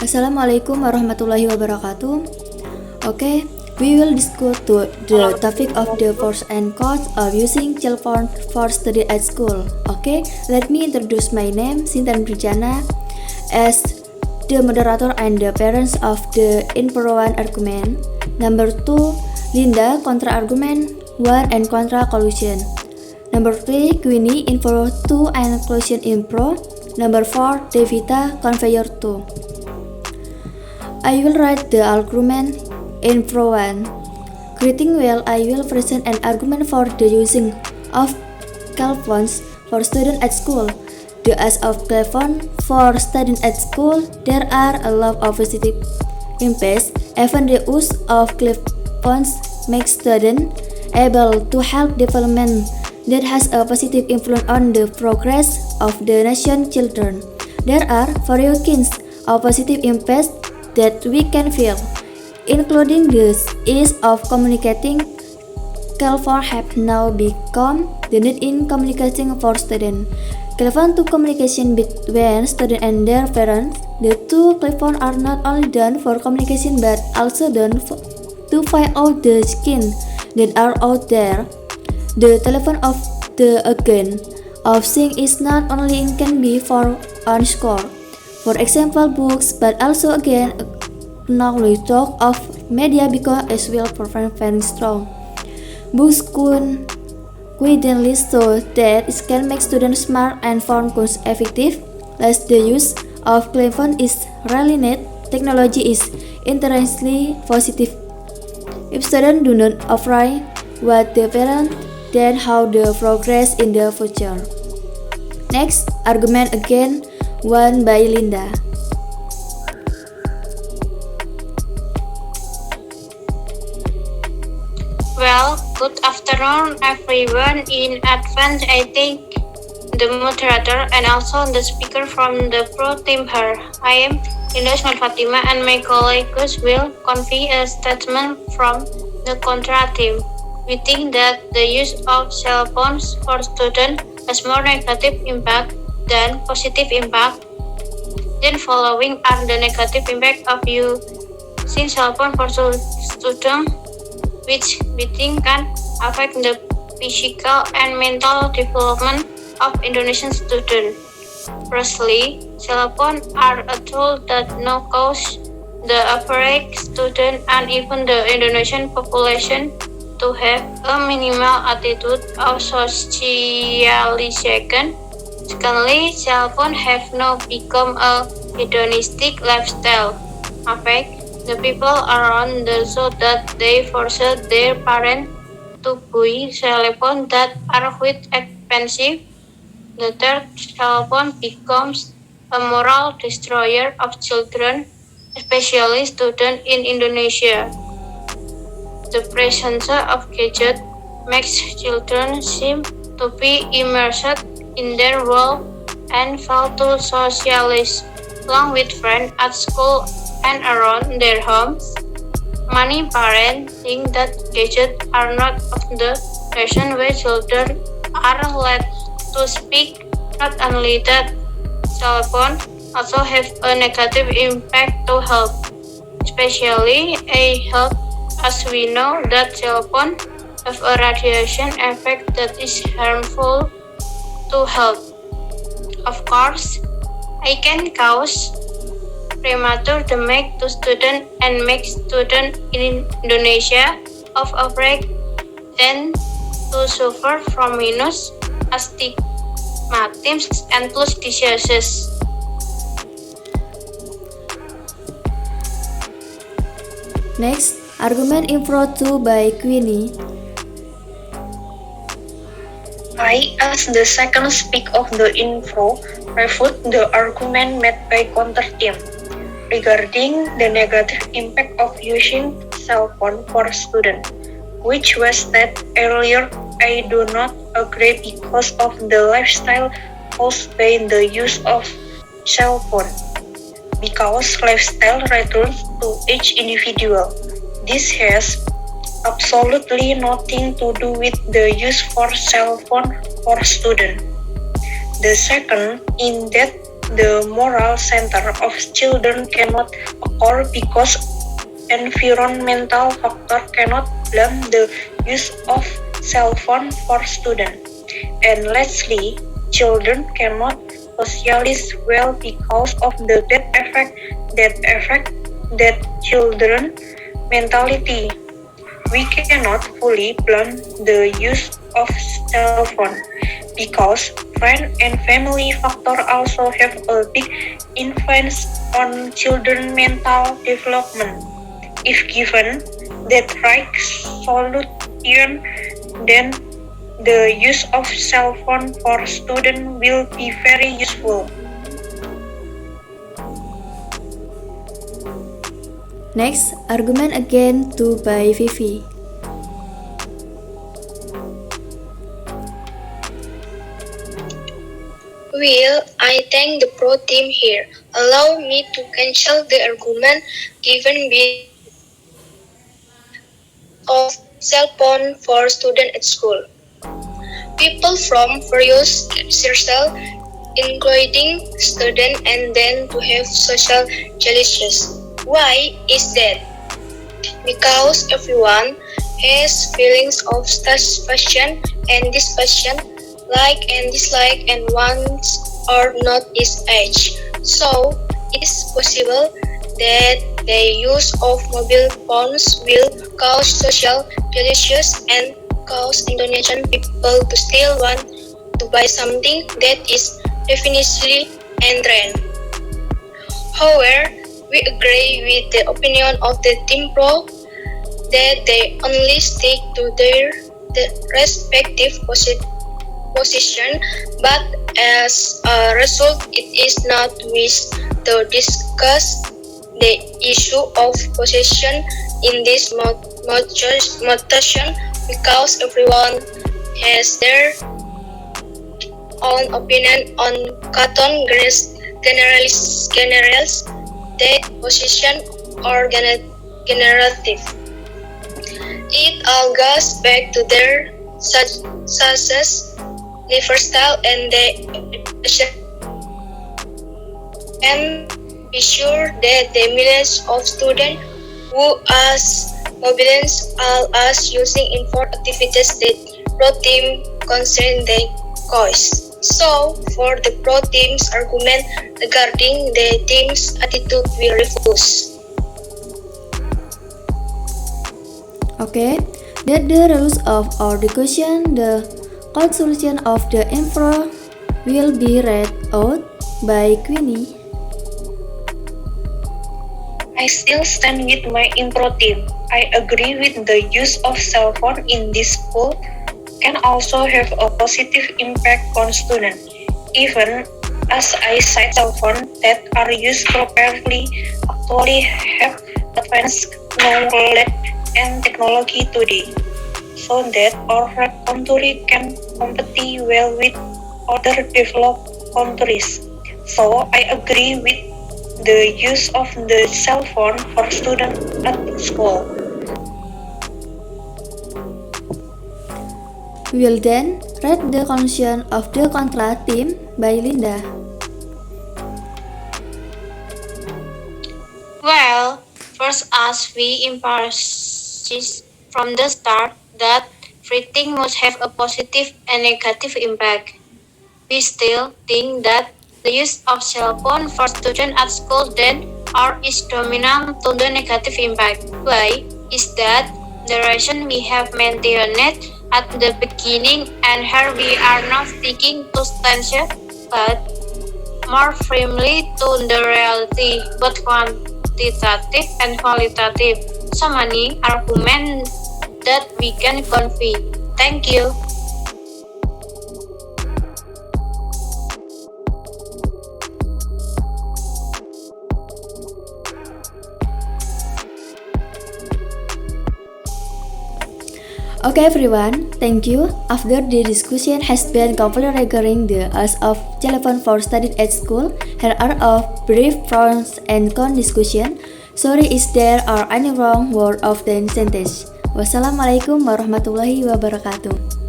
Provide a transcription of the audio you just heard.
Assalamualaikum warahmatullahi wabarakatuh. Okay, we will discuss the topic of the pros and cons of using cell phone for study at school. Okay, let me introduce my name, Sintan Brijana, as the moderator and the parents of the info 1 argument. Number 2, Linda, contra argument 1 and contra conclusion. Number 3, Queenie, info 2 and conclusion info. Number 4, Devita, conveyor 2. I will write the argument in Pro 1. Greeting well, I will present an argument for the using of cell phones for students at school. The use of cell phone for students at school, there are a lot of positive impacts. Even the use of cell phones makes students able to help development that has a positive influence on the progress of the nation's children. There are various kinds of positive impacts that we can feel, including the ease of communicating. Cell phones have now become the need in communicating for students. Cell phone to communication between students and their parents. The two cell phones are not only done for communication but also done to find out the skins that are out there. The telephone of the again of things is not only in can be for on score, for example books, but also again knowledge talk of media because as well prevent very strong. Books could quickly show that it can make students smart and phone could effective. Less the use of telephone is really net. Technology is intensely positive. If students do not apply what the parents, then how the progress in the future. Next, argument again, one by Linda. Well, good afternoon everyone. In advance, I thank the moderator and also the speaker from the pro team here. I am Linda Fatima and my colleagues will convey a statement from the contra team. We think that the use of cell phones for students has more negative impact than positive impact. Then following are the negative impact of using cell phone for students, which we think can affect the physical and mental development of Indonesian students. Firstly, cell phones are a tool that now cause the average student and even the Indonesian population to have a minimal attitude of socialization. Secondly, cell phones have now become a hedonistic lifestyle. Affect the people around them so that they force their parents to buy cell phones that are quite expensive. The third, cell phone becomes a moral destroyer of children, especially students in Indonesia. The presence of gadgets makes children seem to be immersed in their world and fail to socialize along with friends at school and around their homes. Many parents think that gadgets are not of the version where children are led to speak. Not only that, cell phones also have a negative impact to health, especially health, as we know that cell phones have a radiation effect that is harmful to health. Of course, it can cause premature death to students and make students in Indonesia of average and to suffer from minus astigmatism and plus diseases. Next, argument info 2 by Queenie. I, as the second speak of the info, refute the argument made by counter team regarding the negative impact of using cell phone for students, which was stated earlier. I do not agree because of the lifestyle caused by the use of cell phone. Because lifestyle returns to each individual. This has absolutely nothing to do with the use for cell phone for students. The second, in that the moral center of children cannot occur because environmental factor cannot blame the use of cell phone for students. And lastly, children cannot socialize well because of the bad effect that children mentality. We cannot fully blame the use of cell phone because friend and family factor also have a big influence on children's mental development. If given that right solution, then the use of cell phone for students will be very useful. Next, argument again 2 by Vivi. Well, I thank the pro team here. Allow me to cancel the argument given with of cell phone for students at school. People from various circles, including students, and then to have social challenges. Why is that? Because everyone has feelings of satisfaction and dissatisfaction, like and dislike, and wants or not is age. So it is possible that the use of mobile phones will cause social challenges and cause Indonesian people to still want to buy something that is definitely in trend. However, we agree with the opinion of the team pro that they only stick to their respective position, but as a result, it is not wish to discuss the issue of position in this motion because everyone has their own opinion on Cotton generals that position or generative. It all goes back to their success, lifestyle, and the and be sure that the millions of students who as mobilize all us using info activities that pro team concern the cause. So, for the pro team's argument regarding the team's attitude, we refuse. Okay, that the rules of our discussion, the conclusion of the info will be read out by Queenie. I still stand with my impro team. I agree with the use of cell phone in this school can also have a positive impact on students. Even as I cite cell phones that are used properly actually have advanced knowledge and technology today, so that our country can compete well with other developed countries. So I agree with the use of the cell phone for students at school. We will then read the conclusion of the contra team by Linda. Well, first as we emphasized from the start that everything must have a positive and negative impact. We still think that the use of cell phone for students at school then is dominant to the negative impact. Why is that? The reason we have maintained it at the beginning and here we are not sticking to stance but more firmly to the reality, both quantitative and qualitative. So many arguments that we can convey. Thank you. Okay everyone, thank you. After the discussion has been completed regarding the use of telephone for studying at school, here are a brief pros and cons discussion. Sorry if there are any wrong word of the sentence. Wassalamualaikum warahmatullahi wabarakatuh.